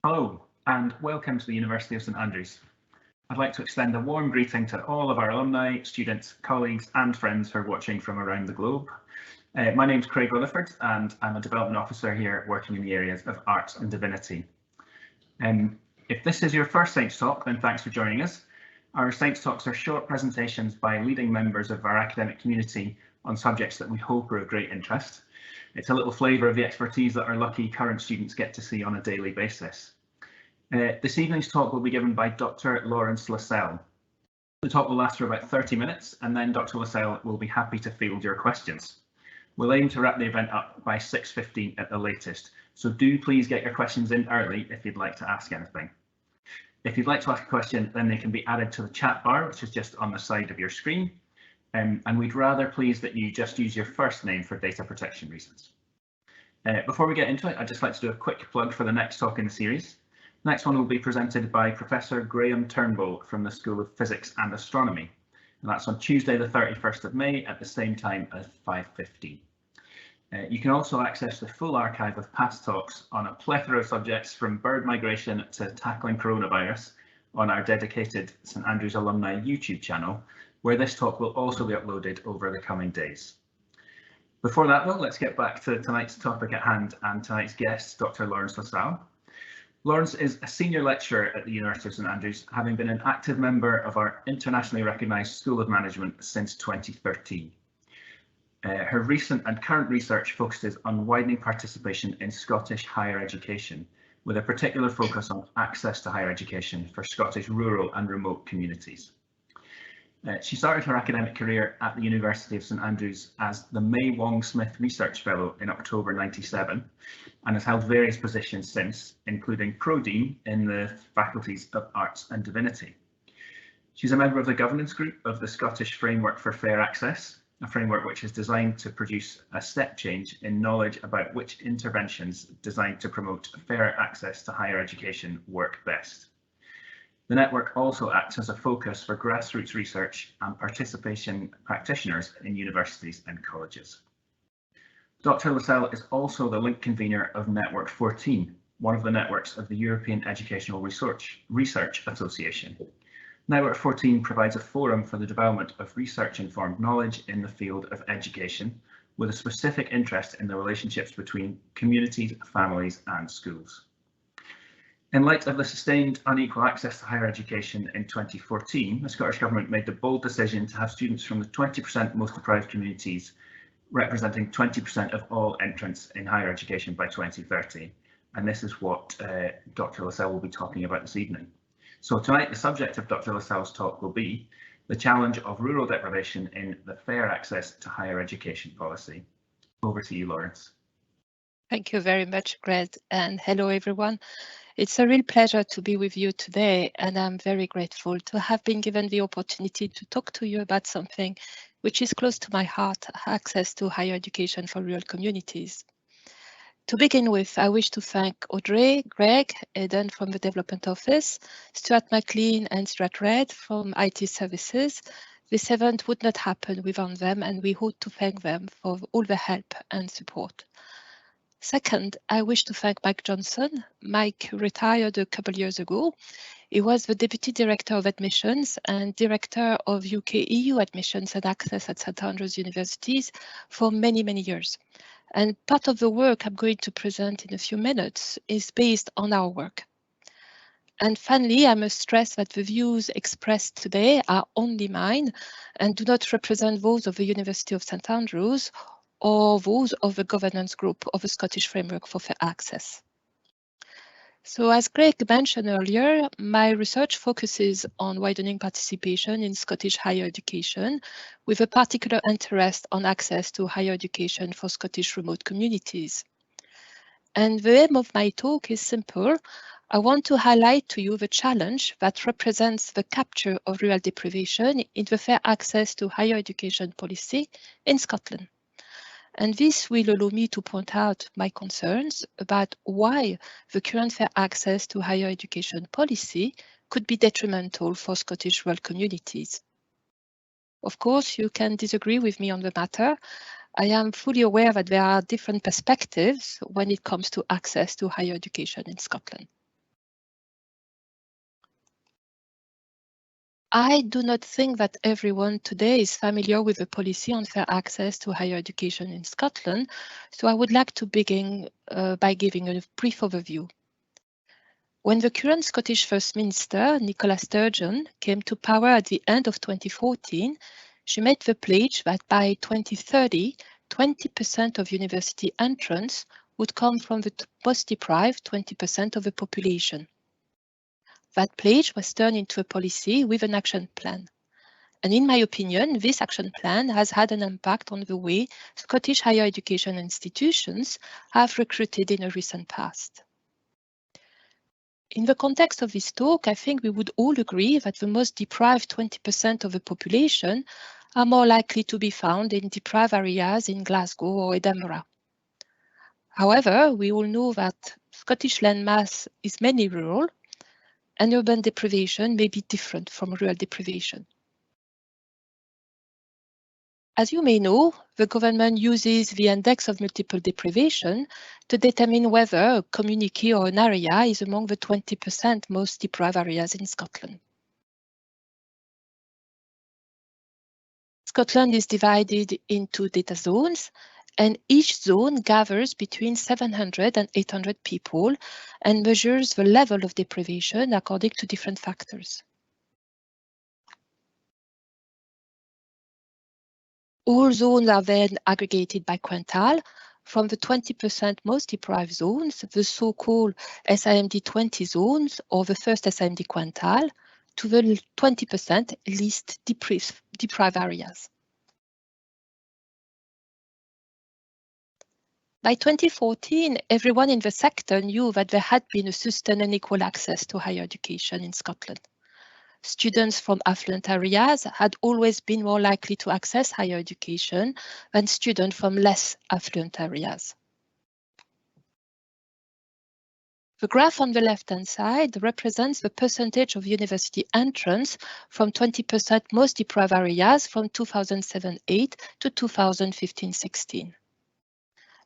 Hello and welcome to the University of St Andrews. I'd like to extend a warm greeting to all of our alumni, students, colleagues and friends who are watching from around the globe. My name's Craig Rutherford and I'm a development officer here working in the areas of arts and divinity. If this is your first Science Talk, then thanks for joining us. Our Science Talks are short presentations by leading members of our academic community on subjects that we hope are of great interest. It's a little flavour of the expertise that our lucky current students get to see on a daily basis. This evening's talk will be given by Dr. Laurence Lasselle. The talk will last for about 30 minutes and then Dr. Lasselle will be happy to field your questions. We'll aim to wrap the event up by 6:15 at the latest, so do please get your questions in early if you'd like to ask anything. If you'd like to ask a question, then they can be added to the chat bar, which is just on the side of your screen. And we'd rather please that you just use your first name for data protection reasons. Before we get into it, I'd just like to do a quick plug for the next talk in the series. The next one will be presented by Professor Graham Turnbull from the School of Physics and Astronomy. And that's on Tuesday, the 31st of May at the same time as 5:15. You can also access the full archive of past talks on a plethora of subjects from bird migration to tackling coronavirus on our dedicated St Andrews Alumni YouTube channel, where this talk will also be uploaded over the coming days. Before that though, let's get back to tonight's topic at hand and tonight's guest, Dr. Laurence Lasselle. Laurence is a senior lecturer at the University of St Andrews, having been an active member of our internationally recognised School of Management since 2013. Her recent and current research focuses on widening participation in Scottish higher education, with a particular focus on access to higher education for Scottish rural and remote communities. She started her academic career at the University of St Andrews as the May Wong Smith Research Fellow in October '97 and has held various positions since, including Pro-Dean in the faculties of Arts and Divinity. She's a member of the governance group of the Scottish Framework for Fair Access, a framework which is designed to produce a step change in knowledge about which interventions designed to promote fair access to higher education work best. The network also acts as a focus for grassroots research and participation practitioners in universities and colleges. Dr. Lasselle is also the link convener of Network 14, one of the networks of the European Educational Research Association. Network 14 provides a forum for the development of research-informed knowledge in the field of education, with a specific interest in the relationships between communities, families and schools. In light of the sustained unequal access to higher education in 2014, the Scottish Government made the bold decision to have students from the 20% most deprived communities representing 20% of all entrants in higher education by 2030. And this is what Dr. Lasselle will be talking about this evening. So tonight, the subject of Dr. Lasselle's talk will be the challenge of rural deprivation in the fair access to higher education policy. Over to you, Laurence. Thank you very much, Greg, and hello everyone. It's a real pleasure to be with you today, and I'm very grateful to have been given the opportunity to talk to you about something which is close to my heart, access to higher education for rural communities. To begin with, I wish to thank Audrey, Greg, Eden from the Development Office, Stuart McLean and Stuart Red from IT Services. This event would not happen without them, and we hope to thank them for all the help and support. Second, I wish to thank Mike Johnson. Mike retired a couple years ago. He was the Deputy Director of Admissions and Director of UK EU Admissions and Access at St Andrews Universities for many, many years. And part of the work I'm going to present in a few minutes is based on our work. And finally, I must stress that the views expressed today are only mine and do not represent those of the University of St Andrews or those of the governance group of the Scottish Framework for Fair Access. So as Greg mentioned earlier, my research focuses on widening participation in Scottish higher education, with a particular interest on access to higher education for Scottish remote communities. And the aim of my talk is simple. I want to highlight to you the challenge that represents the capture of rural deprivation in the fair access to higher education policy in Scotland. And this will allow me to point out my concerns about why the current fair access to higher education policy could be detrimental for Scottish rural communities. Of course, you can disagree with me on the matter. I am fully aware that there are different perspectives when it comes to access to higher education in Scotland. I do not think that everyone today is familiar with the policy on fair access to higher education in Scotland, so I would like to begin by giving a brief overview. When the current Scottish First Minister, Nicola Sturgeon, came to power at the end of 2014, she made the pledge that by 2030, 20% of university entrants would come from the most deprived 20% of the population. That pledge was turned into a policy with an action plan. And in my opinion, this action plan has had an impact on the way Scottish higher education institutions have recruited in a recent past. In the context of this talk, I think we would all agree that the most deprived 20% of the population are more likely to be found in deprived areas in Glasgow or Edinburgh. However, we all know that Scottish landmass is mainly rural, and urban deprivation may be different from rural deprivation. As you may know, the government uses the index of multiple deprivation to determine whether a community or an area is among the 20% most deprived areas in Scotland. Scotland is divided into data zones, and each zone gathers between 700 and 800 people and measures the level of deprivation according to different factors. All zones are then aggregated by quintile from the 20% most deprived zones, the so-called SIMD 20 zones or the first SIMD quintile, to the 20% least deprived areas. By 2014, everyone in the sector knew that there had been a sustained and equal access to higher education in Scotland. Students from affluent areas had always been more likely to access higher education than students from less affluent areas. The graph on the left-hand side represents the percentage of university entrants from 20% most deprived areas from 2007-8 to 2015-16.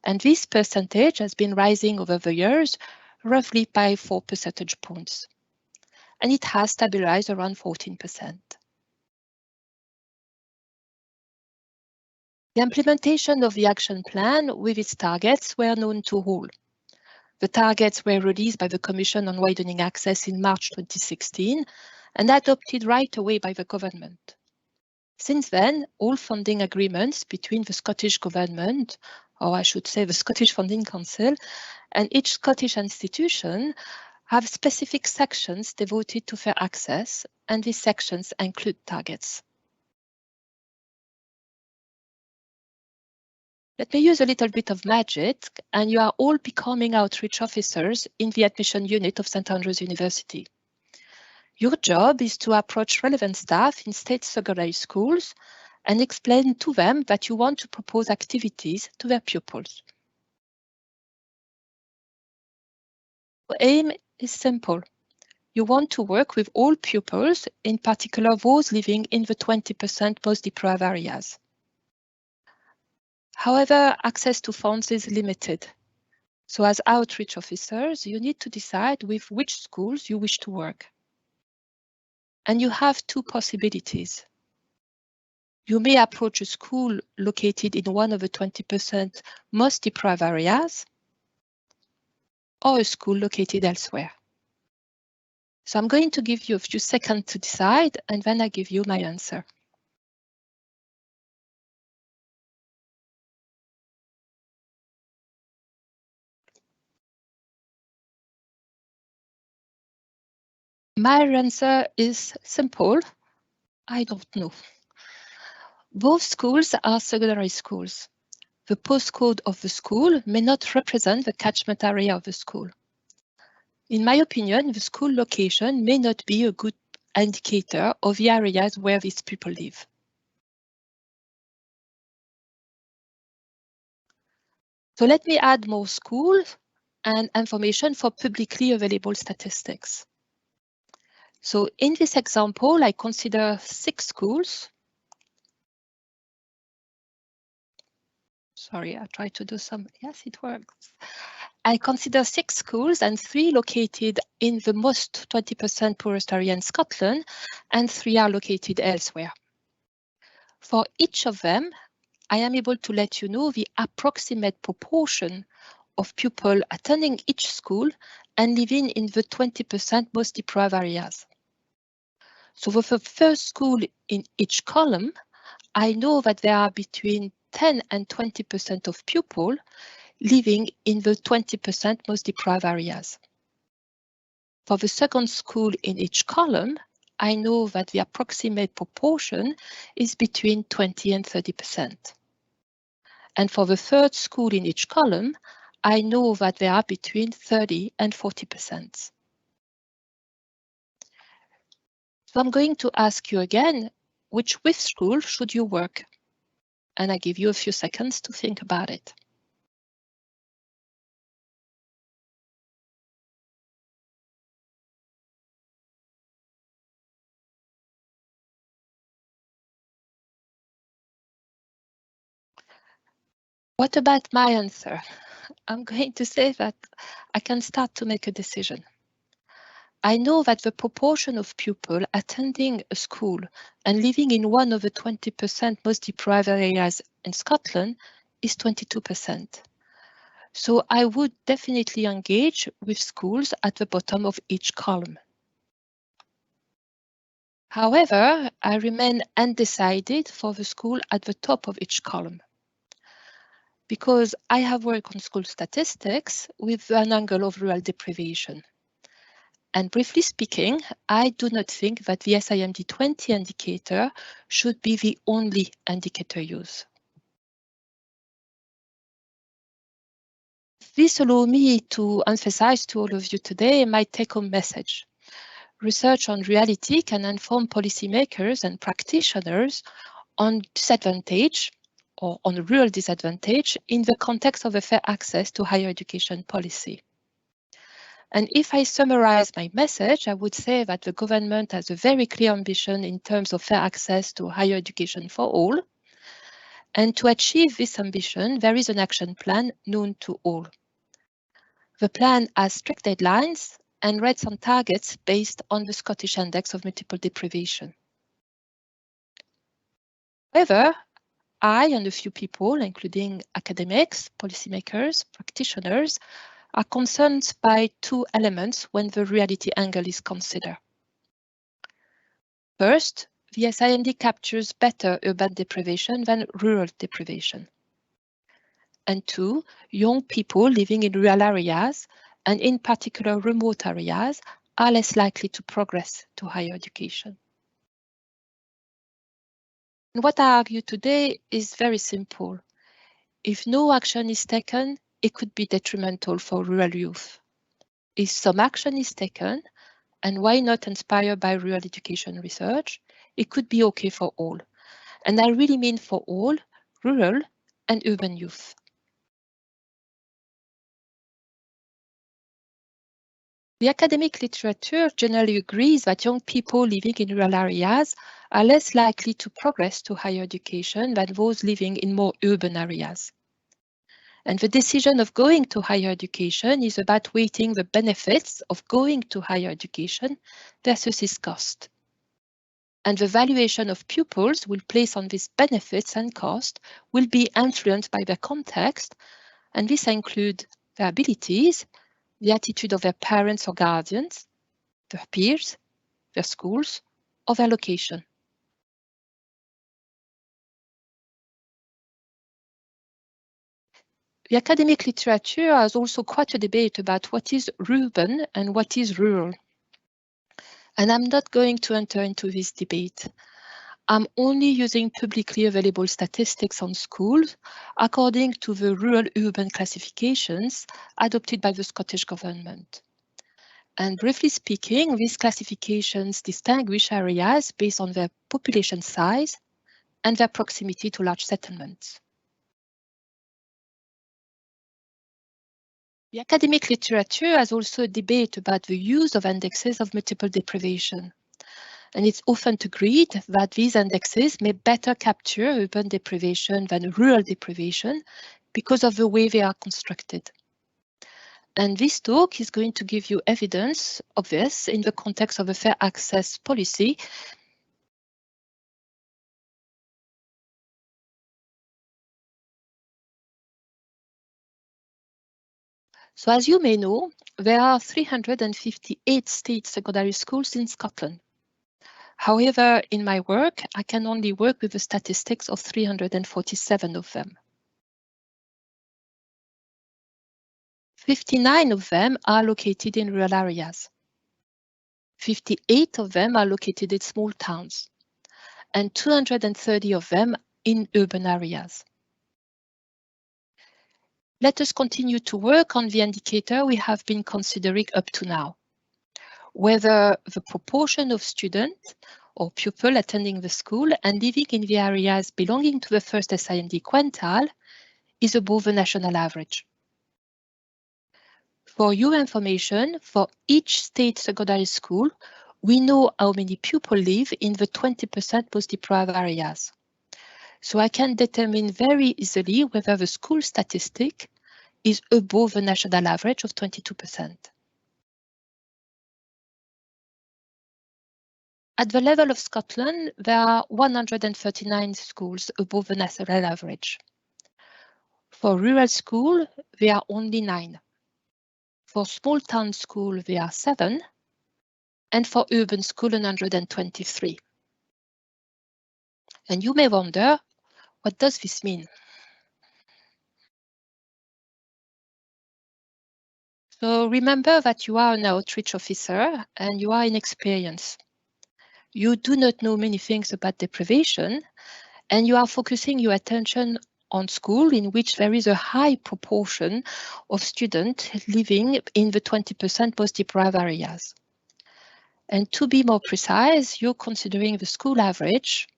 And this percentage has been rising over the years, roughly by 4 percentage points. And it has stabilized around 14%. The implementation of the action plan with its targets were known to all. The targets were released by the Commission on Widening Access in March 2016 and adopted right away by the government. Since then, all funding agreements between the Scottish Government, or I should say the Scottish Funding Council, and each Scottish institution have specific sections devoted to fair access, and these sections include targets. Let me use a little bit of magic, and you are all becoming outreach officers in the admission unit of St Andrews University. Your job is to approach relevant staff in state secondary schools and explain to them that you want to propose activities to their pupils. The aim is simple. You want to work with all pupils, in particular those living in the 20% most deprived areas. However, access to funds is limited. So as outreach officers, you need to decide with which schools you wish to work. And you have two possibilities. You may approach a school located in one of the 20% most deprived areas, or a school located elsewhere. So I'm going to give you a few seconds to decide, and then I give you my answer. My answer is simple. I don't know. Both schools are secondary schools. The postcode of the school may not represent the catchment area of the school. In my opinion, the school location may not be a good indicator of the areas where these people live. So let me add more schools and information for publicly available statistics. So in this example, I consider 6 schools. Sorry, I tried to do some, yes, it works. I consider 6 schools and 3 located in the most 20% poorest area in Scotland and 3 are located elsewhere. For each of them, I am able to let you know the approximate proportion of pupils attending each school and living in the 20% most deprived areas. So for the first school in each column, I know that there are between 10 and 20% of pupils living in the 20% most deprived areas. For the second school in each column, I know that the approximate proportion is between 20 and 30%. And for the third school in each column, I know that they are between 30 and 40%. So I'm going to ask you again, which WIF school should you work? And I give you a few seconds to think about it. What about my answer? I'm going to say that I can start to make a decision. I know that the proportion of pupils attending a school and living in one of the 20% most deprived areas in Scotland is 22%. So I would definitely engage with schools at the bottom of each column. However, I remain undecided for the school at the top of each column, because I have worked on school statistics with an angle of rural deprivation. And briefly speaking, I do not think that the SIMD 20 indicator should be the only indicator used. This allows me to emphasize to all of you today my take-home message. Research on reality can inform policymakers and practitioners on disadvantage or on rural disadvantage in the context of a fair access to higher education policy. And if I summarize my message, I would say that the government has a very clear ambition in terms of fair access to higher education for all. And to achieve this ambition, there is an action plan known to all. The plan has strict deadlines and rates on targets based on the Scottish Index of Multiple Deprivation. However, I and a few people, including academics, policymakers, practitioners, are concerned by 2 elements when the reality angle is considered. First, the SIMD captures better urban deprivation than rural deprivation. And 2, young people living in rural areas, and in particular remote areas, are less likely to progress to higher education. And what I argue today is very simple. If no action is taken, it could be detrimental for rural youth. If some action is taken, and why not inspired by rural education research, it could be okay for all. And I really mean for all, rural and urban youth. The academic literature generally agrees that young people living in rural areas are less likely to progress to higher education than those living in more urban areas. And the decision of going to higher education is about weighting the benefits of going to higher education versus its cost. And the valuation of pupils will place on these benefits and cost will be influenced by their context, and this includes their abilities, the attitude of their parents or guardians, their peers, their schools, or their location. The academic literature has also quite a debate about what is urban and what is rural. And I'm not going to enter into this debate. I'm only using publicly available statistics on schools according to the rural-urban classifications adopted by the Scottish Government. And briefly speaking, these classifications distinguish areas based on their population size and their proximity to large settlements. The academic literature has also a debate about the use of indexes of multiple deprivation. And it's often agreed that these indexes may better capture urban deprivation than rural deprivation because of the way they are constructed. And this talk is going to give you evidence of this in the context of a fair access policy. So as you may know, there are 358 state secondary schools in Scotland. However, in my work, I can only work with the statistics of 347 of them. 59 of them are located in rural areas. 58 of them are located in small towns, and 230 of them in urban areas. Let us continue to work on the indicator we have been considering up to now, whether the proportion of students or pupils attending the school and living in the areas belonging to the first SIMD quintile is above the national average. For your information, for each state secondary school, we know how many pupils live in the 20% most deprived areas. So I can determine very easily whether the school statistic is above the national average of 22%. At the level of Scotland, there are 139 schools above the national average. For rural school, there are only 9. For small town school, there are 7. And for urban school, 123. And you may wonder, what does this mean? So remember that you are an outreach officer and you are inexperienced. You do not know many things about deprivation, and you are focusing your attention on school in which there is a high proportion of students living in the 20% most deprived areas. And to be more precise, you're considering the school average,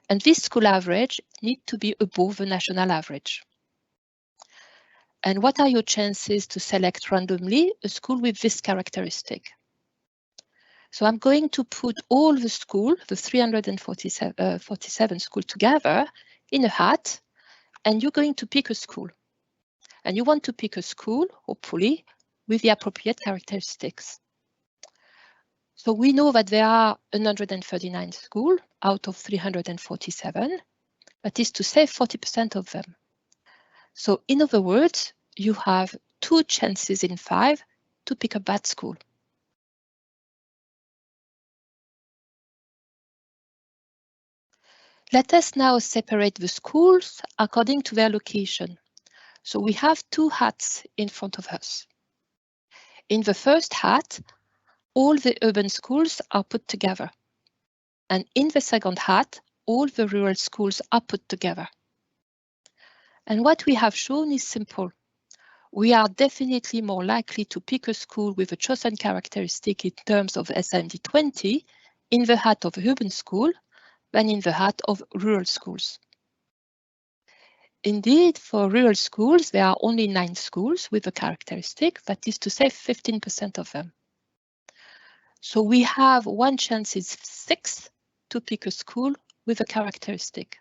and this school average needs to be above the national average. And what are your chances to select randomly a school with this characteristic? So I'm going to put all the school, the 347 schools together in a hat, and you're going to pick a school. And you want to pick a school, hopefully, with the appropriate characteristics. So we know that there are 139 schools out of 347. That is to say 40% of them. So in other words, you have 2 chances in 5 to pick a bad school. Let us now separate the schools according to their location. So we have 2 hats in front of us. In the first hat, all the urban schools are put together. And in the second hat, all the rural schools are put together. And what we have shown is simple. We are definitely more likely to pick a school with a chosen characteristic in terms of SIMD 20 in the hat of urban school than in the hat of rural schools. Indeed, for rural schools, there are only 9 schools with a characteristic, that is to say 15% of them. So we have 1 chance is 6 to pick a school with a characteristic.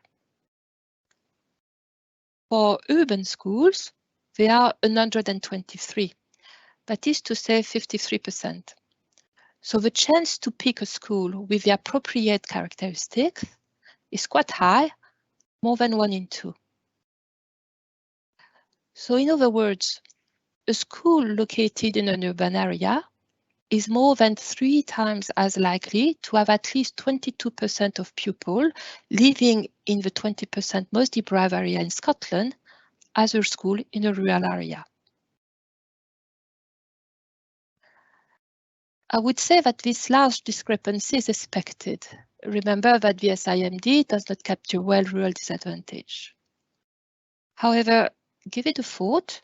For urban schools, there are 123, that is to say 53%. So the chance to pick a school with the appropriate characteristics is quite high, more than 1 in 2. So in other words, a school located in an urban area is more than 3 times as likely to have at least 22% of pupils living in the 20% most deprived area in Scotland as a school in a rural area. I would say that this large discrepancy is expected. Remember that the SIMD does not capture well rural disadvantage. However, give it a thought.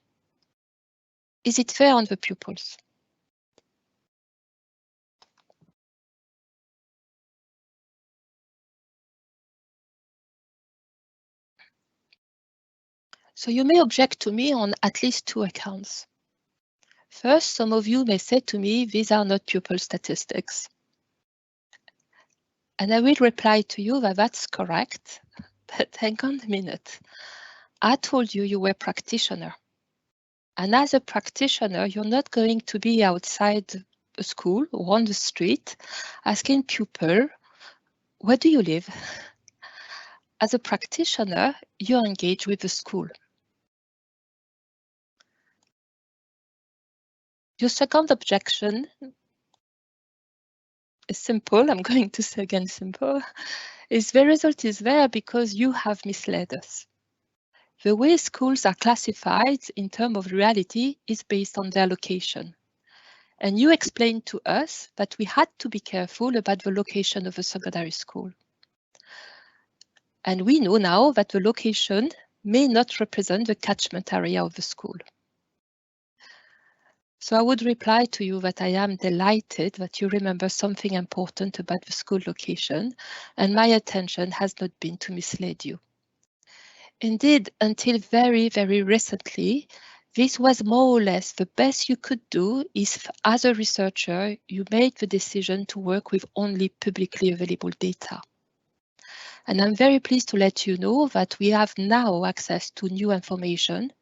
Is it fair on the pupils? So you may object to me on at least 2 accounts. First, some of you may say to me, these are not pupil statistics. And I will reply to you that that's correct, but hang on a minute. I told you you were a practitioner. And as a practitioner, you're not going to be outside a school or on the street asking pupil, where do you live? As a practitioner, you're engaged with the school. Your second objection is simple. I'm going to say again simple. Is the result is there because you have misled us. The way schools are classified in terms of reality is based on their location. And you explained to us that we had to be careful about the location of a secondary school. And we know now that the location may not represent the catchment area of the school. So I would reply to you that I am delighted that you remember something important about the school location, and my intention has not been to mislead you. Indeed, until very, very recently, this was more or less the best you could do if, as a researcher, you made the decision to work with only publicly available data. And I'm very pleased to let you know that we have now access to new information.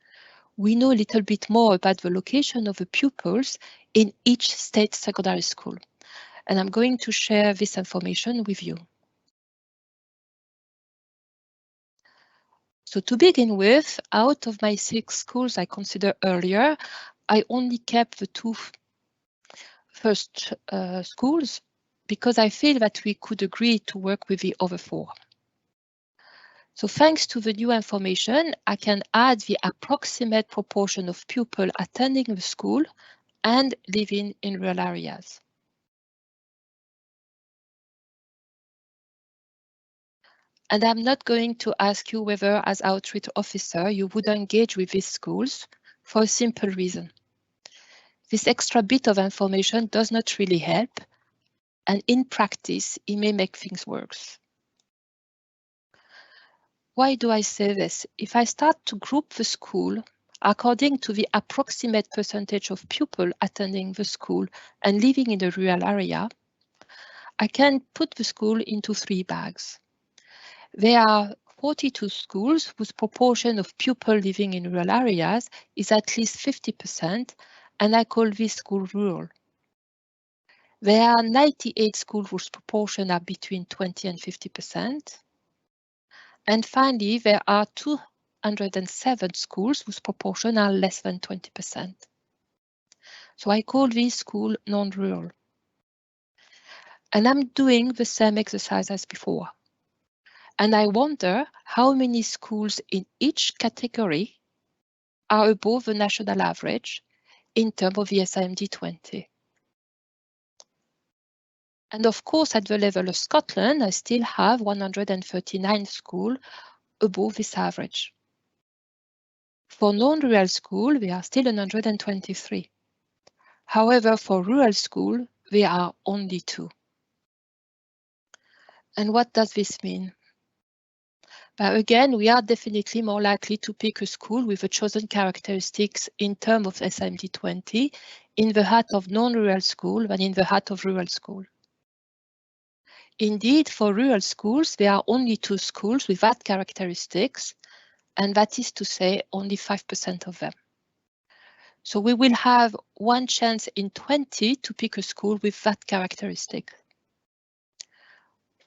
We know a little bit more about the location of the pupils in each state secondary school. And I'm going to share this information with you. So to begin with, out of my 6 schools I considered earlier, I only kept the 2 first schools because I feel that we could agree to work with the other 4. So thanks to the new information, I can add the approximate proportion of pupils attending the school and living in rural areas. And I'm not going to ask you whether, as outreach officer, you would engage with these schools for a simple reason. This extra bit of information does not really help, and in practice, it may make things worse. Why do I say this? If I start to group the school according to the approximate percentage of pupils attending the school and living in the rural area, I can put the school into 3 bags. There are 42 schools whose proportion of pupils living in rural areas is at least 50%, and I call this school rural. There are 98 schools whose proportion are between 20 and 50%. And finally, there are 207 schools whose proportion are less than 20%. So I call this school non-rural. And I'm doing the same exercise as before. And I wonder how many schools in each category are above the national average in terms of the SIMD 20. And of course, at the level of Scotland, I still have 139 schools above this average. For non-rural school, we are still 123. However, for rural school, we are only 2. And what does this mean? But again, we are definitely more likely to pick a school with the chosen characteristics in terms of SIMD 20 in the heart of non-rural school than in the heart of rural school. Indeed, for rural schools, there are only 2 schools with that characteristics, and that is to say only 5% of them. So we will have 1 chance in 20 to pick a school with that characteristic.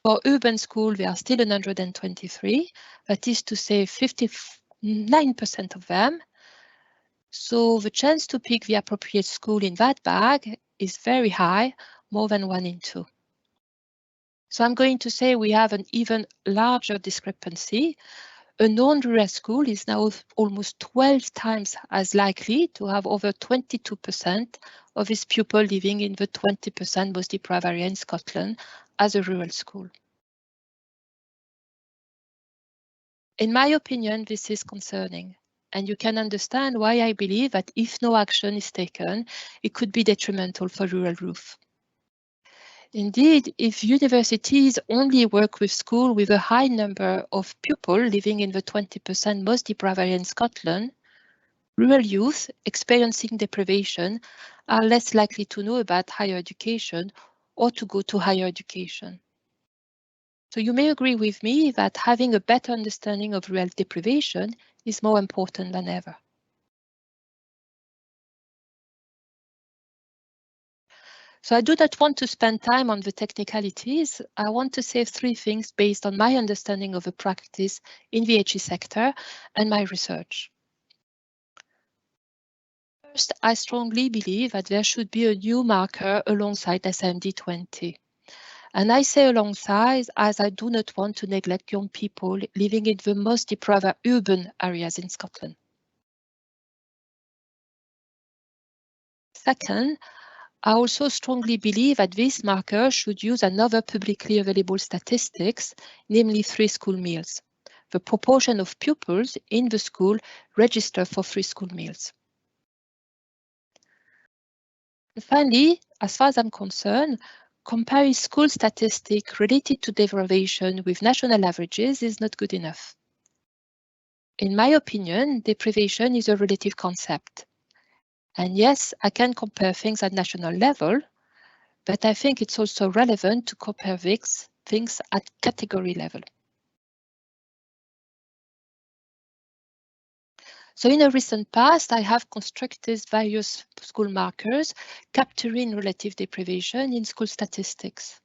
For urban school, there are still 123, that is to say 59% of them. So the chance to pick the appropriate school in that bag is very high, more than 1 in 2. So I'm going to say we have an even larger discrepancy. A non-rural school is now almost 12 times as likely to have over 22% of its pupils living in the 20% most deprived area in Scotland as a rural school. In my opinion, this is concerning, and you can understand why I believe that if no action is taken, it could be detrimental for rural youth. Indeed, if universities only work with schools with a high number of pupils living in the 20% most deprived area in Scotland, rural youth experiencing deprivation are less likely to know about higher education or to go to higher education. So you may agree with me that having a better understanding of rural deprivation is more important than ever. So I do not want to spend time on the technicalities. I want to say three things based on my understanding of the practice in the HE sector and my research. First, I strongly believe that there should be a new marker alongside SMD20. And I say alongside as I do not want to neglect young people living in the most deprived urban areas in Scotland. Second, I also strongly believe that this marker should use another publicly available statistics, namely free school meals, the proportion of pupils in the school registered for free school meals. And finally, as far as I'm concerned, comparing school statistics related to deprivation with national averages is not good enough. In my opinion, deprivation is a relative concept. And yes, I can compare things at national level, but I think it's also relevant to compare things at category level. So in the recent past, I have constructed various school markers capturing relative deprivation in school statistics.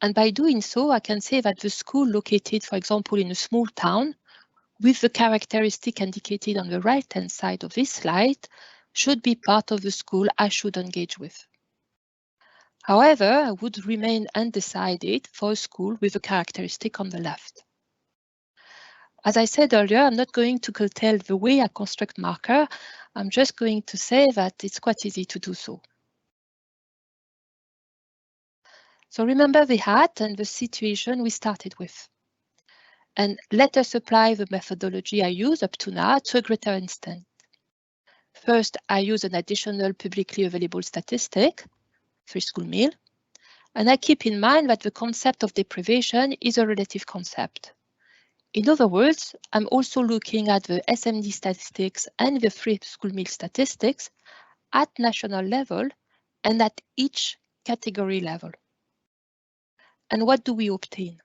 And by doing so, I can say that the school located, for example, in a small town, with the characteristic indicated on the right-hand side of this slide, should be part of the school I should engage with. However, I would remain undecided for a school with a characteristic on the left. As I said earlier, I'm not going to curtail the way I construct marker. I'm just going to say that it's quite easy to do so. So remember the hat and the situation we started with. And let us apply the methodology I use up to now to a greater extent. First, I use an additional publicly available statistic, free school meal, and I keep in mind that the concept of deprivation is a relative concept. In other words, I'm also looking at the SMD statistics and the free school meal statistics at national level and at each category level. And what do we obtain?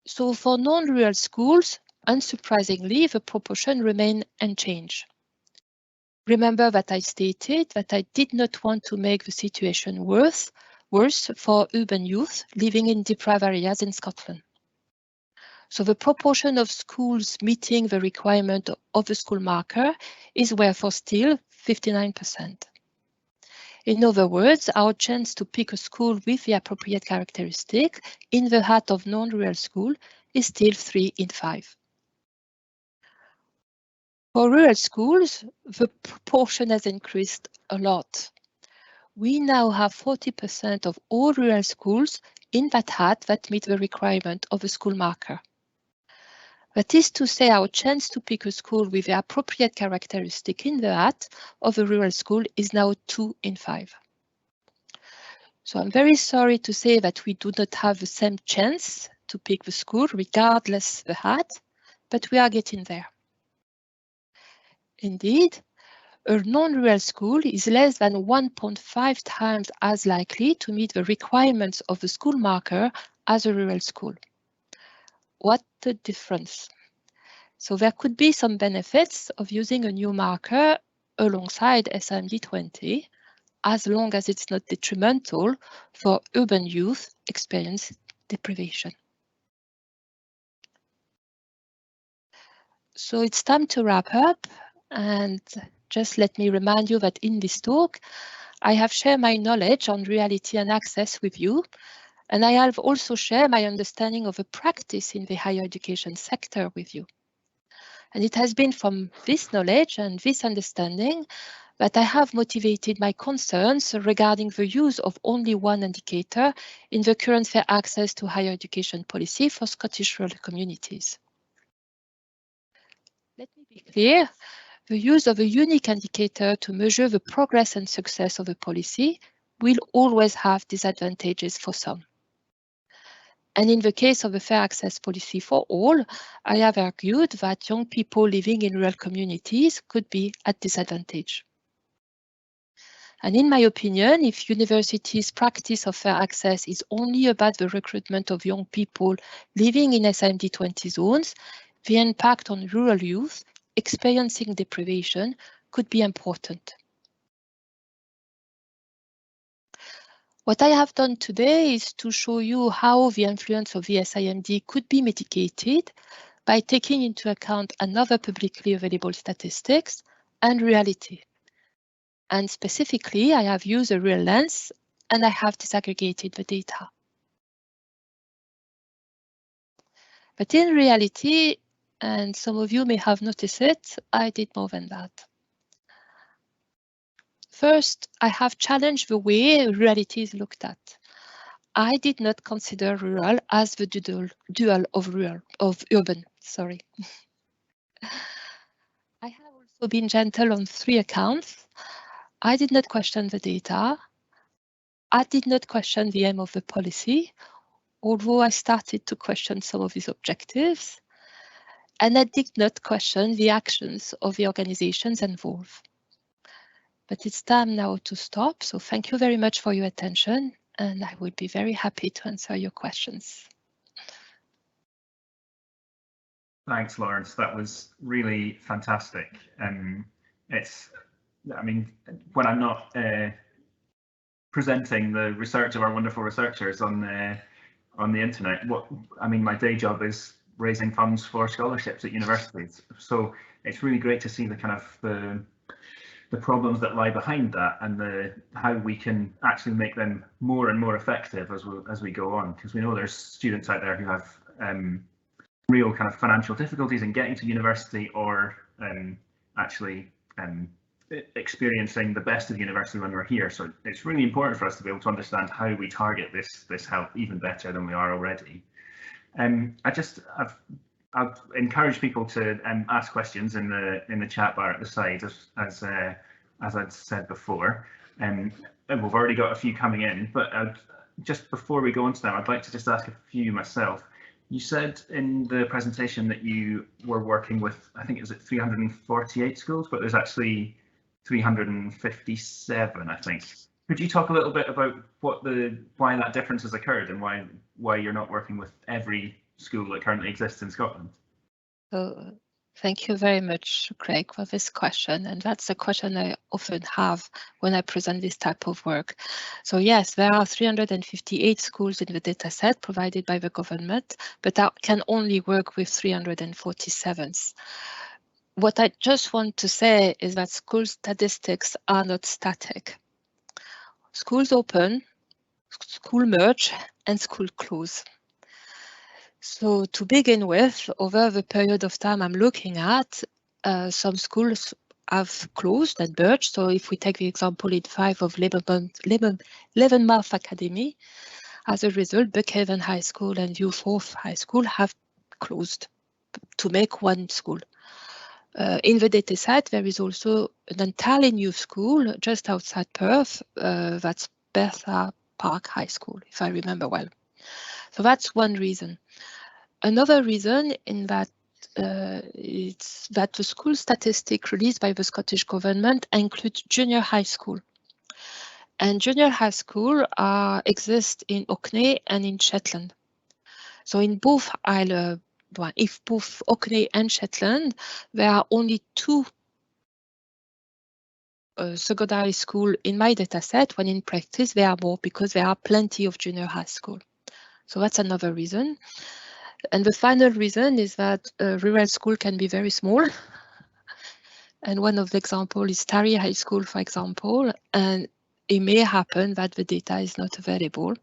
So for non-rural schools, unsurprisingly, the proportion remained unchanged. Remember that I stated that I did not want to make the situation worse for urban youth living in deprived areas in Scotland. So the proportion of schools meeting the requirement of the school marker is therefore still 59%. In other words, our chance to pick a school with the appropriate characteristic in the hat of non-rural school is still 3 in 5. For rural schools, the proportion has increased a lot. We now have 40% of all rural schools in that hat that meet the requirement of a school marker. That is to say, our chance to pick a school with the appropriate characteristic in the hat of a rural school is now 2 in 5. So I'm very sorry to say that we do not have the same chance to pick the school regardless the hat, but we are getting there. Indeed, a non-rural school is less than 1.5 times as likely to meet the requirements of the school marker as a rural school. What a difference! So there could be some benefits of using a new marker alongside SMD20, as long as it's not detrimental for urban youth experiencing deprivation. So it's time to wrap up, and just let me remind you that in this talk, I have shared my knowledge on reality and access with you, and I have also shared my understanding of the practice in the higher education sector with you. And it has been from this knowledge and this understanding that I have motivated my concerns regarding the use of only one indicator in the current fair access to higher education policy for Scottish rural communities. Let me be clear, the use of a unique indicator to measure the progress and success of a policy will always have disadvantages for some. And in the case of the fair access policy for all, I have argued that young people living in rural communities could be at disadvantage. And in my opinion, if universities' practice of fair access is only about the recruitment of young people living in SMD20 zones, the impact on rural youth experiencing deprivation could be important. What I have done today is to show you how the influence of the SIMD could be mitigated by taking into account another publicly available statistics and reality. And specifically, I have used a real lens and I have disaggregated the data. But in reality, and some of you may have noticed it, I did more than that. First, I have challenged the way reality is looked at. I did not consider rural as the dual of urban. Sorry. I have also been gentle on 3 accounts. I did not question the data. I did not question the aim of the policy, although I started to question some of its objectives. And I did not question the actions of the organizations involved. But it's time now to stop. So thank you very much for your attention, and I would be very happy to answer your questions. Thanks, Laurence. That was really fantastic. I mean, when I'm not presenting the research of our wonderful researchers on the internet, my day job is raising funds for scholarships at universities. So it's really great to see the kind of the problems that lie behind that and how we can actually make them more and more effective as we go on, because we know there's students out there who have real kind of financial difficulties in getting to university or actually experiencing the best of university when we're here. So it's really important for us to be able to understand how we target this help even better than we are already. I've encouraged people to ask questions in the chat bar at the side, as I'd said before. We've already got a few coming in, but just before we go on to them, I'd like to just ask a few myself. You said in the presentation that you were working with, I think it was 348 schools, but there's actually 357, I think. Could you talk a little bit about why that difference has occurred and why you're not working with every school that currently exists in Scotland? So, thank you very much, Craig, for this question. And that's a question I often have when I present this type of work. So yes, there are 358 schools in the dataset provided by the government, but I can only work with 347. What I just want to say is that school statistics are not static. Schools open, school merge, and school close. So to begin with, over the period of time I'm looking at, some schools have closed and merged. So if we take the example in 5 of Leavenmouth Academy, as a result, Buckhaven High School and Youthforth High School have closed to make one school. In the dataset, there is also an entirely new school just outside Perth, that's Bertha Park High School, if I remember well. So that's one reason. Another reason in that it's that the school statistic released by the Scottish Government includes junior high school. And junior high school exist in Orkney and in Shetland. So in both islands, if both Orkney and Shetland, there are only 2 secondary school in my dataset, when in practice there are more because there are plenty of junior high school. So that's another reason. And the final reason is that rural school can be very small. And one of the examples is Tarry High School, for example, and it may happen that the data is not available.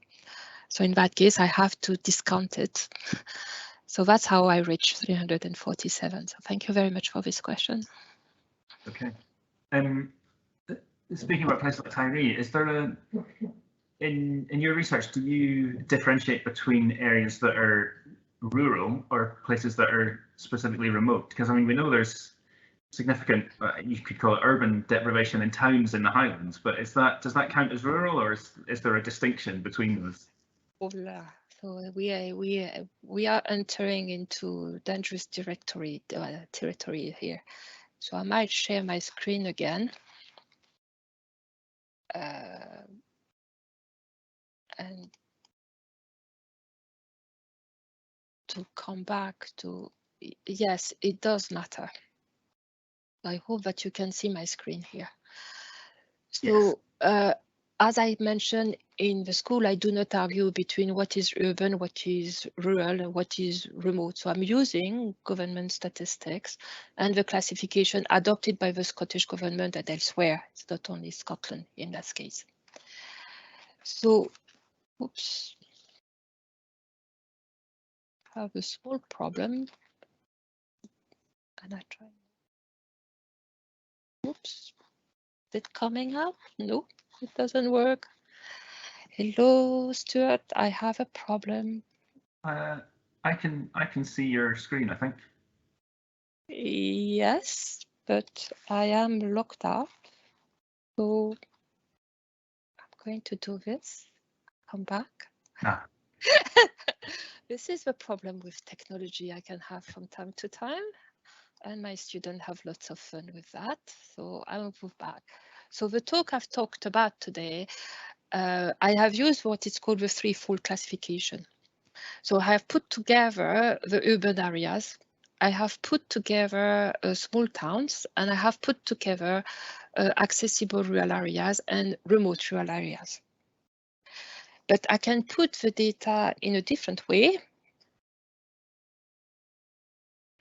So in that case, I have to discount it. So that's how I reached 347. So thank you very much for this question. Okay. Speaking about places like Tiree, is there in your research, do you differentiate between areas that are rural or places that are specifically remote? Because I mean, we know there's significant, you could call it urban deprivation in towns in the Highlands, but does that count as rural, or is there a distinction between those? So we are entering into dangerous territory here. So I might share my screen again. And to come back to, yes, it does matter. I hope that you can see my screen here. Yes. So as I mentioned, in the school, I do not argue between what is urban, what is rural, and what is remote. So I'm using government statistics and the classification adopted by the Scottish government and elsewhere. It's not only Scotland in that case. So, oops, I have a small problem. And I try. Oops, is it coming up? No, it doesn't work. Hello, Stuart, I have a problem. I can see your screen, I think. Yes, but I am locked out. So I'm going to do this. Come back. Ah. This is the problem with technology I can have from time to time. And my students have lots of fun with that. So I will move back. So the talk I've talked about today, I have used what is called the threefold classification. So I have put together the urban areas, I have put together small towns, and I have put together accessible rural areas and remote rural areas. But I can put the data in a different way.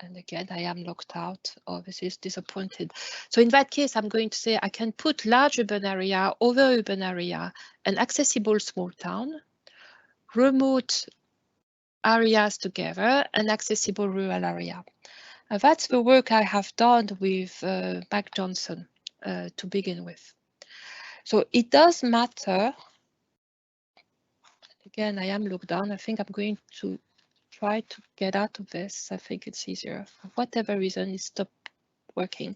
And again, I am locked out. Oh, this is disappointed. So in that case, I'm going to say I can put large urban area over urban area and accessible small town, remote areas together, and accessible rural area. That's the work I have done with Mac Johnson to begin with. So it does matter. Again, I am locked down. I think I'm going to try to get out of this. I think it's easier. For whatever reason, it stopped working.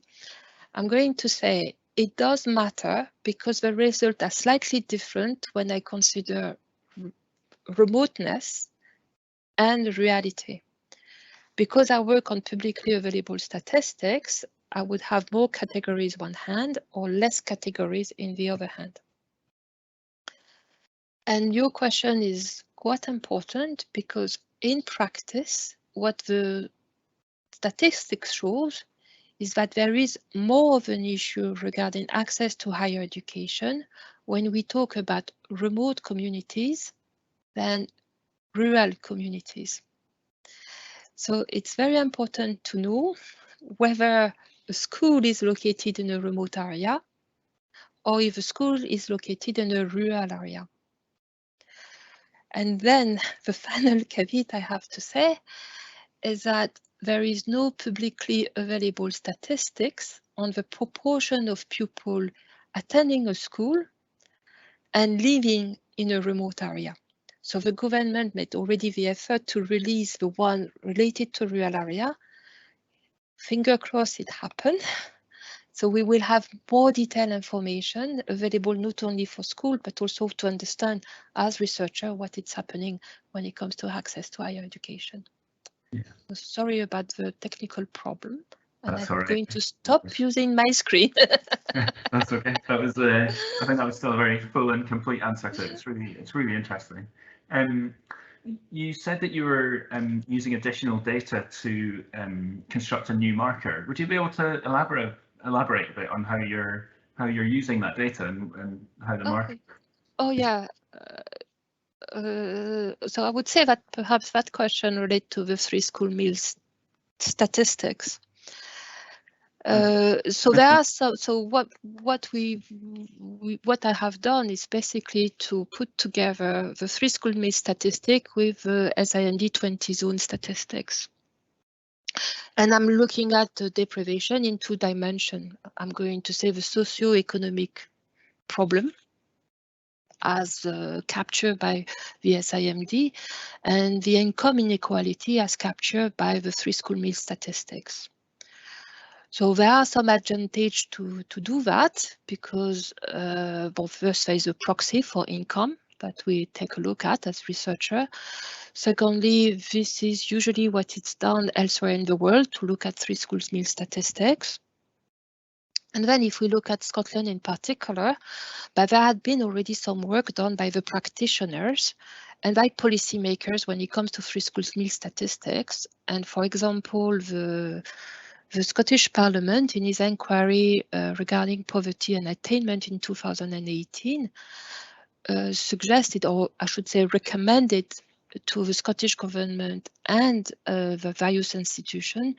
I'm going to say it does matter because the results are slightly different when I consider remoteness and reality. Because I work on publicly available statistics, I would have more categories one hand or less categories in the other hand. And your question is quite important because in practice, what the statistics shows is that there is more of an issue regarding access to higher education when we talk about remote communities than rural communities. So it's very important to know whether a school is located in a remote area or if a school is located in a rural area. And then the final caveat I have to say is that there is no publicly available statistics on the proportion of pupils attending a school and living in a remote area. So the government made already the effort to release the one related to rural area. Finger crossed it happened. So we will have more detailed information available not only for school, but also to understand as researcher what is happening when it comes to access to higher education. Yeah. So sorry about the technical problem. And That's I'm all right. going to stop using my screen. That's okay. That was I think that was still a very full and complete answer to it. It's really interesting. You said that you were using additional data to construct a new marker. Would you be able to elaborate a bit on how you're using that data and how the marker? Oh yeah. So I would say that perhaps that question relates to the three school meals statistics. So there are so what I have done is basically to put together the three school meal statistic with the SIND 20 zone statistics. And I'm looking at the deprivation in 2 dimensions. I'm going to say the socio-economic problem as captured by the SIMD and the income inequality as captured by the three school meal statistics. So there are some advantages to do that because first there is a proxy for income that we take a look at as researcher. Secondly, this is usually what it's done elsewhere in the world to look at three schools meal statistics. And then if we look at Scotland in particular, but there had been already some work done by the practitioners and by policymakers when it comes to three schools meal statistics. And for example, the The Scottish Parliament, in its inquiry regarding poverty and attainment in 2018, suggested, or I should say recommended, to the Scottish Government and the various institutions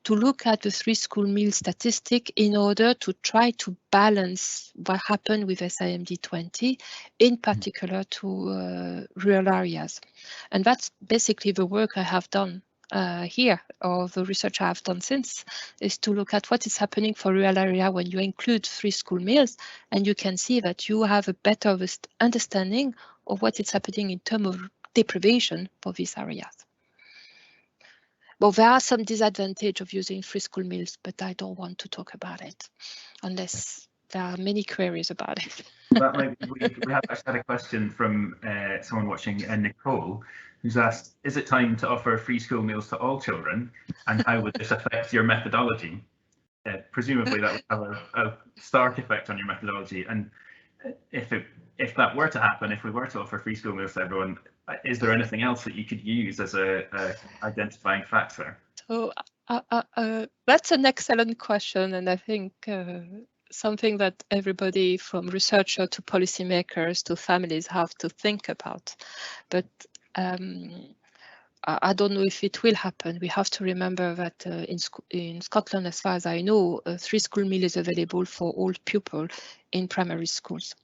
to look at the free school meal statistic in order to try to balance what happened with SIMD 20, in particular to rural areas. And that's basically the work I have done here, or the research I have done since, is to look at what is happening for rural area when you include free school meals, and you can see that you have a better understanding of what is happening in terms of deprivation for these areas. Well, there are some disadvantages of using free school meals, but I don't want to talk about it unless there are many queries about it. That might be, we have actually had a question from someone watching, Nicole, who's asked, is it time to offer free school meals to all children, and how would this affect your methodology? Presumably that would have a stark effect on your methodology, and if that were to happen, if we were to offer free school meals to everyone, is there anything else that you could use as a identifying factor? So that's an excellent question, and I think something that everybody from researcher to policymakers to families have to think about. But I don't know if it will happen. We have to remember that in Scotland, as far as I know, a free school meal is available for all pupils in primary schools.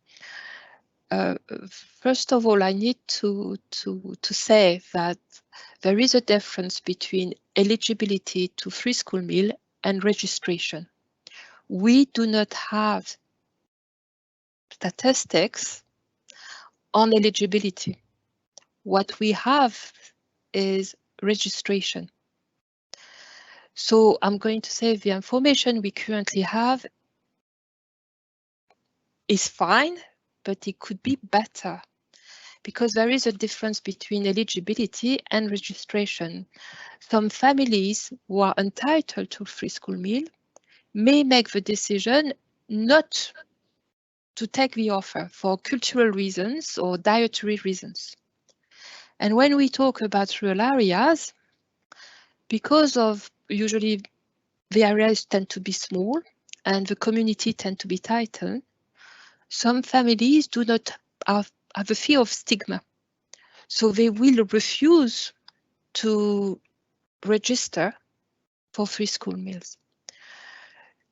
First of all, I need to say that there is a difference between eligibility to free school meal and registration. We do not have statistics on eligibility. What we have is registration. So I'm going to say the information we currently have is fine, but it could be better, because there is a difference between eligibility and registration. Some families who are entitled to free school meal may make the decision not to take the offer for cultural reasons or dietary reasons. And when we talk about rural areas, because of usually the areas tend to be small and the community tend to be tightened, some families do not have a fear of stigma. So they will refuse to register for free school meals.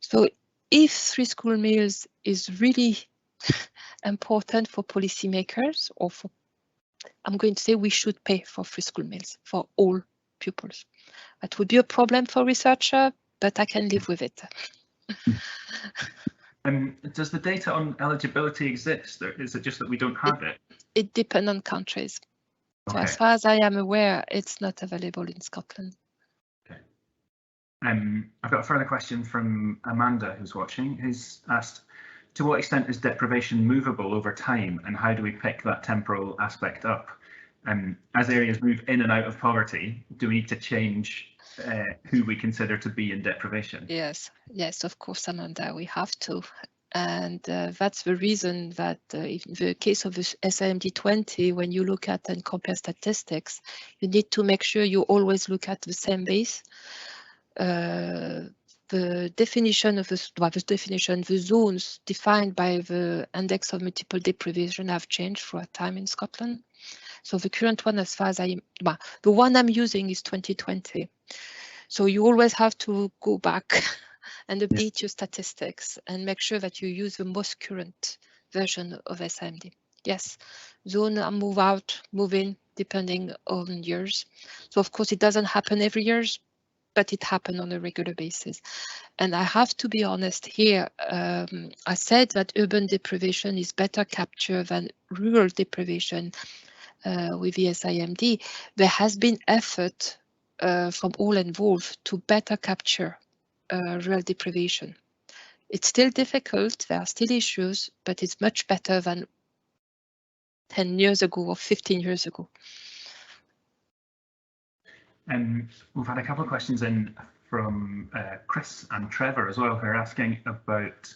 So if free school meals is really important for policymakers, or for, I'm going to say we should pay for free school meals for all pupils. That would be a problem for researcher, but I can live with it. Does the data on eligibility exist, or is it just that we don't have it? It depends on countries. Okay. So as far as I am aware, it's not available in Scotland. Okay. I've got a further question from Amanda, who's watching, who's asked, to what extent is deprivation movable over time, and how do we pick that temporal aspect up? As areas move in and out of poverty, do we need to change who we consider to be in deprivation? Yes, of course, Amanda, we have to. And that's the reason that in the case of the SIMD 20, when you look at and compare statistics, you need to make sure you always look at the same base. The definition of the zones defined by the index of multiple deprivation have changed for a time in Scotland. So the current one, as far as the one I'm using is 2020. So you always have to go back and update your statistics and make sure that you use the most current version of SIMD. Yes, zone move out, move in, depending on years. So of course it doesn't happen every year, but it happens on a regular basis. And I have to be honest here, I said that urban deprivation is better captured than rural deprivation with the SIMD. There has been effort from all involved to better capture rural deprivation. It's still difficult, there are still issues, but it's much better than 10 years ago or 15 years ago. And we've had a couple of questions in from Chris and Trevor as well, who are asking about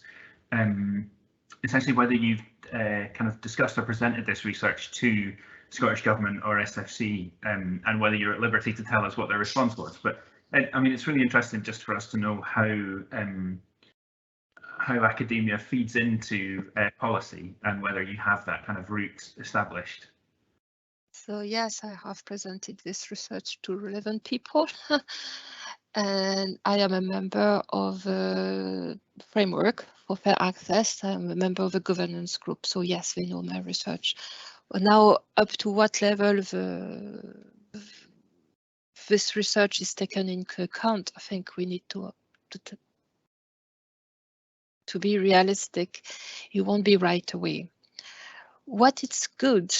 essentially whether you've kind of discussed or presented this research to Scottish Government or SFC, and whether you're at liberty to tell us what their response was. But I mean, it's really interesting just for us to know how academia feeds into policy and whether you have that kind of route established. So yes, I have presented this research to relevant people. And I am a member of a framework for fair access. I'm a member of a governance group. So yes, they know my research. But now up to what level this research is taken into account, I think we need to be realistic. It won't be right away. What it's good,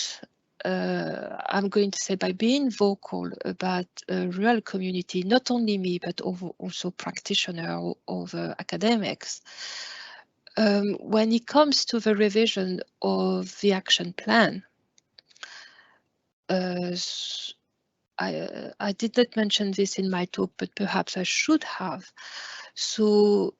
I'm going to say, by being vocal about a real community, not only me, but also practitioners of academics. When it comes to the revision of the action plan, I did not mention this in my talk, but perhaps I should have. So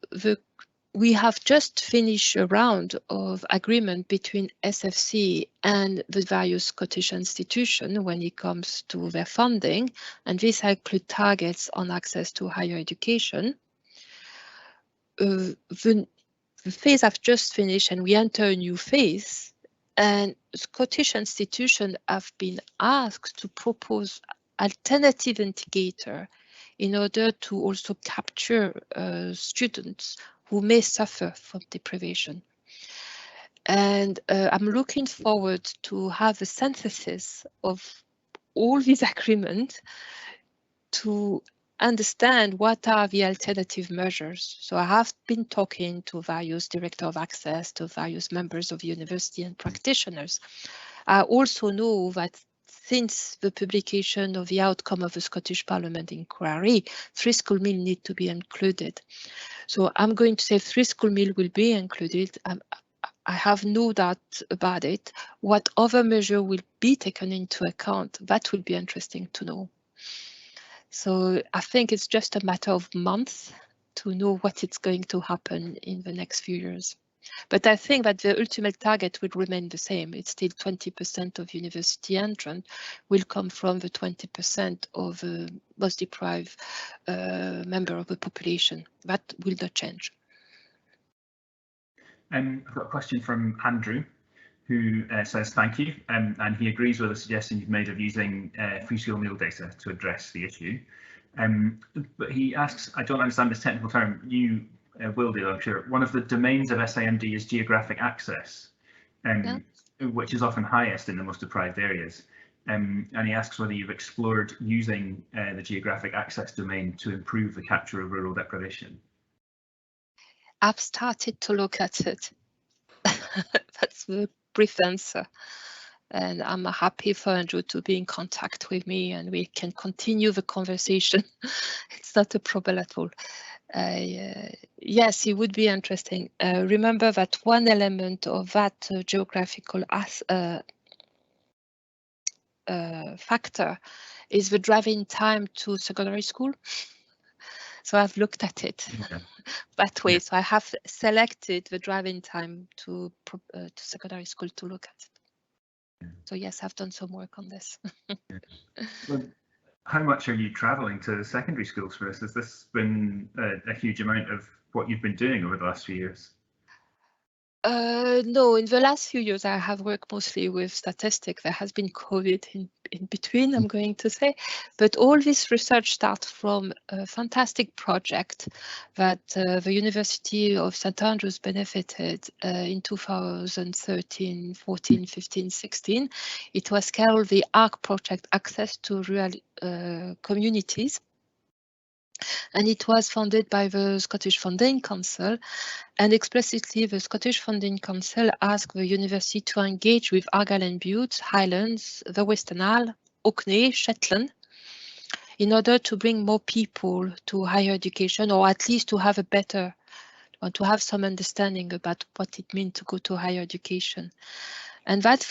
we have just finished a round of agreement between SFC and the various Scottish institutions when it comes to their funding, and this includes targets on access to higher education. The phase I've just finished, and we enter a new phase, and Scottish institutions have been asked to propose alternative indicator in order to also capture students who may suffer from deprivation. And I'm looking forward to have a synthesis of all these agreements to understand what are the alternative measures. So I have been talking to various directors of access, to various members of university and practitioners. I also know that since the publication of the outcome of the Scottish Parliament inquiry, 3 school meals need to be included. So I'm going to say 3 school meals will be included. I have no doubt about it. What other measure will be taken into account, that will be interesting to know. So I think it's just a matter of months to know what is going to happen in the next few years. But I think that the ultimate target will remain the same. It's still 20% of university entrants will come from the 20% of most deprived member of the population. That will not change. I've got a question from Andrew, who says thank you, and he agrees with the suggestion you've made of using free school meal data to address the issue. But he asks, I don't understand this technical term, you will do, I'm sure. One of the domains of SIMD is geographic access, which is often highest in the most deprived areas. And he asks whether you've explored using the geographic access domain to improve the capture of rural deprivation. I've started to look at it. That's the brief answer. And I'm happy for Andrew to be in contact with me and we can continue the conversation. It's not a problem at all. Yes, it would be interesting. Remember that one element of that geographical factor is the driving time to secondary school. So I've looked at it that way. So I have selected the driving time to secondary school to look at it. So yes, I've done some work on this. Well, how much are you traveling to secondary schools for this? Has this been a huge amount of what you've been doing over the last few years? No, in the last few years, I have worked mostly with statistics. There has been COVID in between, I'm going to say. But all this research starts from a fantastic project that the University of St. Andrews benefited in 2013, 14, 15, 16. It was called the ARC project, Access to Rural Communities. And it was funded by the Scottish Funding Council, and explicitly the Scottish Funding Council asked the university to engage with Argyll and Bute, Highlands, the Western Isles, Orkney, Shetland, in order to bring more people to higher education, or at least to have a better, or to have some understanding about what it means to go to higher education. And that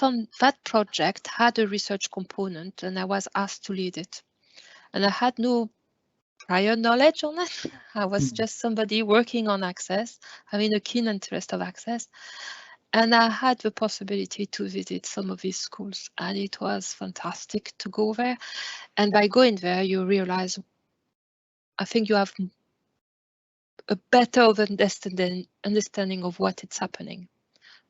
project had a research component, and I was asked to lead it. And I had no prior knowledge on it. I was just somebody working on access, having a keen interest of access. And I had the possibility to visit some of these schools, and it was fantastic to go there. And by going there, you realize I think you have a better understanding of what is happening.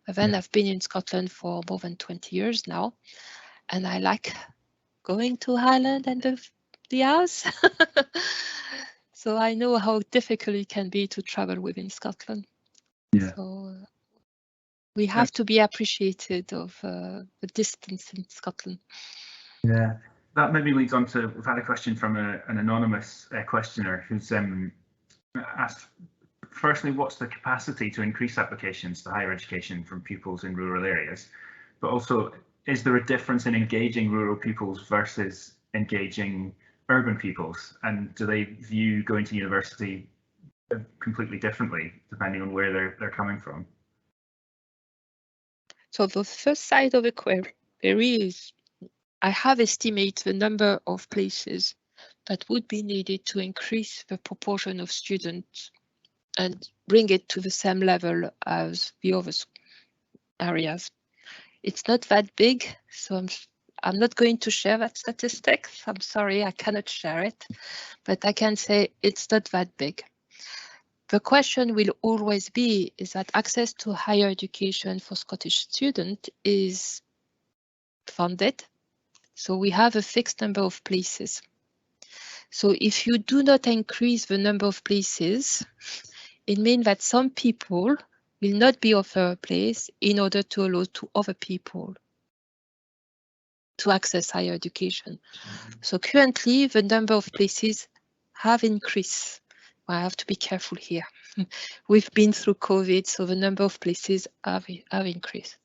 And then I've been in Scotland for more than 20 years now, and I like going to Highland and the house. So I know how difficult it can be to travel within Scotland. Yeah. So we have to be appreciated of the distance in Scotland. Yeah, that maybe leads on to, we've had a question from an anonymous questioner who's asked, firstly, what's the capacity to increase applications to higher education from pupils in rural areas? But also, is there a difference in engaging rural pupils versus engaging urban pupils? And do they view going to university completely differently depending on where they're coming from? So the first side of the query is, I have estimated the number of places that would be needed to increase the proportion of students and bring it to the same level as the other areas. It's not that big, so I'm not going to share that statistics. I'm sorry, I cannot share it, but I can say it's not that big. The question will always be is that access to higher education for Scottish students is funded. So we have a fixed number of places. So if you do not increase the number of places, it means that some people will not be offered a place in order to allow to other people to access higher education. So currently the number of places have increased. I have to be careful here. We've been through COVID, so the number of places have increased.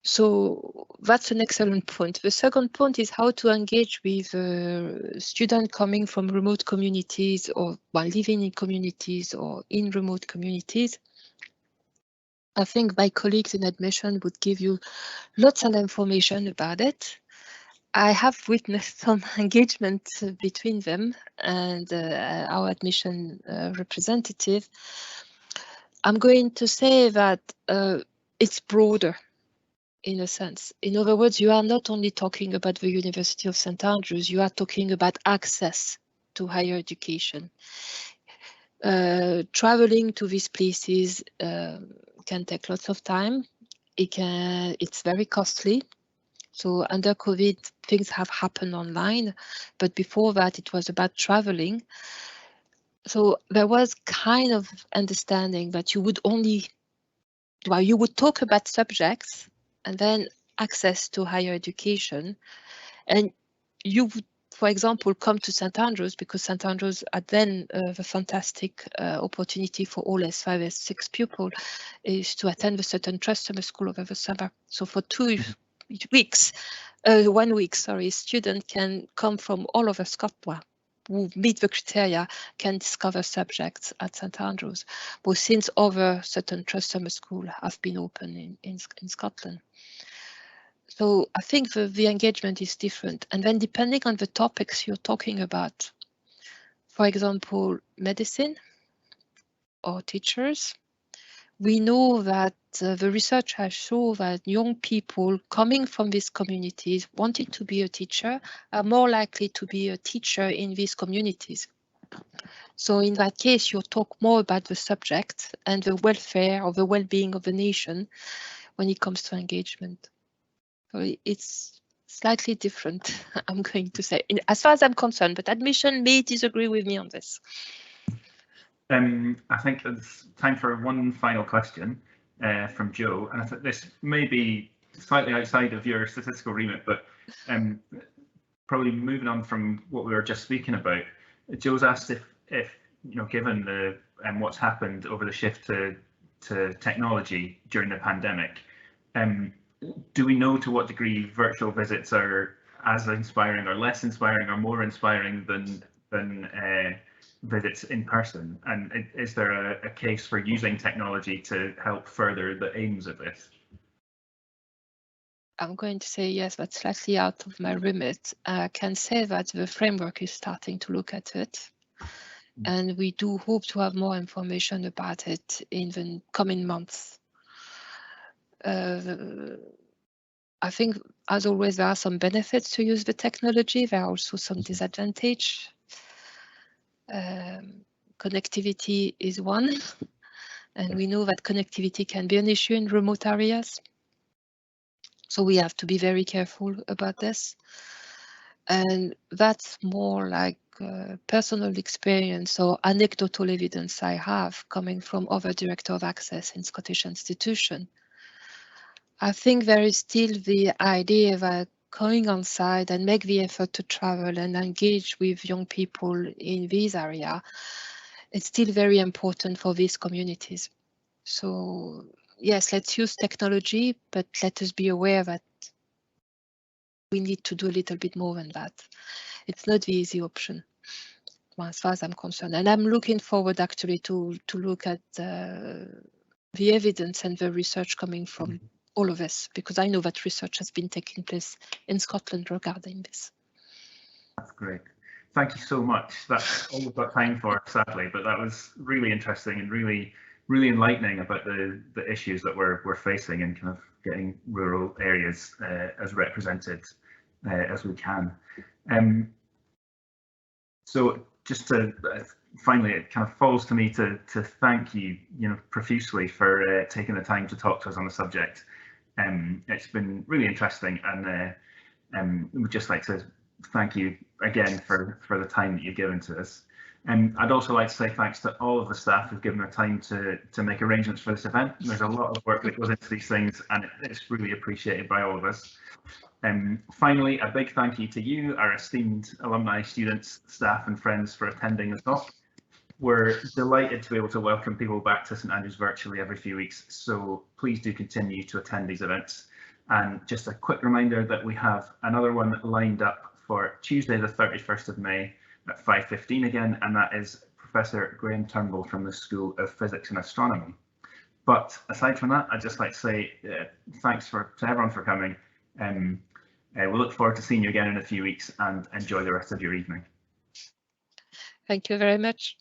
So that's an excellent point. The second point is how to engage with students coming from remote communities or while living in communities or in remote communities. I think my colleagues in admission would give you lots of information about it. I have witnessed some engagement between them and our admission representative. I'm going to say that it's broader in a sense. In other words, you are not only talking about the University of St. Andrews, you are talking about access to higher education. Traveling to these places can take lots of time. It's very costly. So under COVID, things have happened online, but before that, it was about traveling. So there was kind of understanding that you would you would talk about subjects and then access to higher education. And you would, for example, come to St. Andrews because St. Andrews had then the fantastic opportunity for all S5, S6 pupils is to attend the Sutton Trust Summer School over the summer. So for 2 weeks, 1 week, sorry, students can come from all over Scotland who meet the criteria can discover subjects at St. Andrews. But since other Sutton Trust Summer School have been open in Scotland. So I think the engagement is different. And then depending on the topics you're talking about, for example, medicine or teachers, we know that the research has shown that young people coming from these communities wanting to be a teacher are more likely to be a teacher in these communities. So in that case, you talk more about the subject and the welfare or the well-being of the nation when it comes to engagement. So it's slightly different, I'm going to say, as far as I'm concerned, but admission may disagree with me on this. I think it's time for one final question from Joe, and I think this may be slightly outside of your statistical remit, but probably moving on from what we were just speaking about. Joe's asked if you know, given the what's happened over the shift to technology during the pandemic, do we know to what degree virtual visits are as inspiring or less inspiring or more inspiring than visits in person? And is there a case for using technology to help further the aims of this? I'm going to say yes, but slightly out of my remit. I can say that the framework is starting to look at it. And we do hope to have more information about it in the coming months. I think, as always, there are some benefits to use the technology. There are also some disadvantages. Connectivity is one, and we know that connectivity can be an issue in remote areas. So we have to be very careful about this. And that's more like personal experience or anecdotal evidence I have coming from other director of access in Scottish institution. I think there is still the idea that going on site and make the effort to travel and engage with young people in this area, it's still very important for these communities. So yes, let's use technology, but let us be aware that we need to do a little bit more than that. It's not the easy option, as far as I'm concerned. And I'm looking forward actually to look at the evidence and the research coming from all of us, because I know that research has been taking place in Scotland regarding this. That's great. Thank you so much. That's all we've got time for, sadly, but that was really interesting and really enlightening about the issues that we're facing and kind of getting rural areas as represented as we can. So just to finally, it kind of falls to me to thank you, profusely for taking the time to talk to us on the subject. It's been really interesting, and we'd just like to thank you again for the time that you've given to us. I'd also like to say thanks to all of the staff who've given their time to make arrangements for this event. There's a lot of work that goes into these things, and it's really appreciated by all of us. Finally, a big thank you to you, our esteemed alumni, students, staff and friends for attending the talk. We're delighted to be able to welcome people back to St Andrews virtually every few weeks, so please do continue to attend these events. And just a quick reminder that we have another one lined up for Tuesday the 31st of May at 5:15 again, and that is Professor Graham Turnbull from the School of Physics and Astronomy. But aside from that, I'd just like to say thanks to everyone for coming. We'll look forward to seeing you again in a few weeks, and enjoy the rest of your evening. Thank you very much.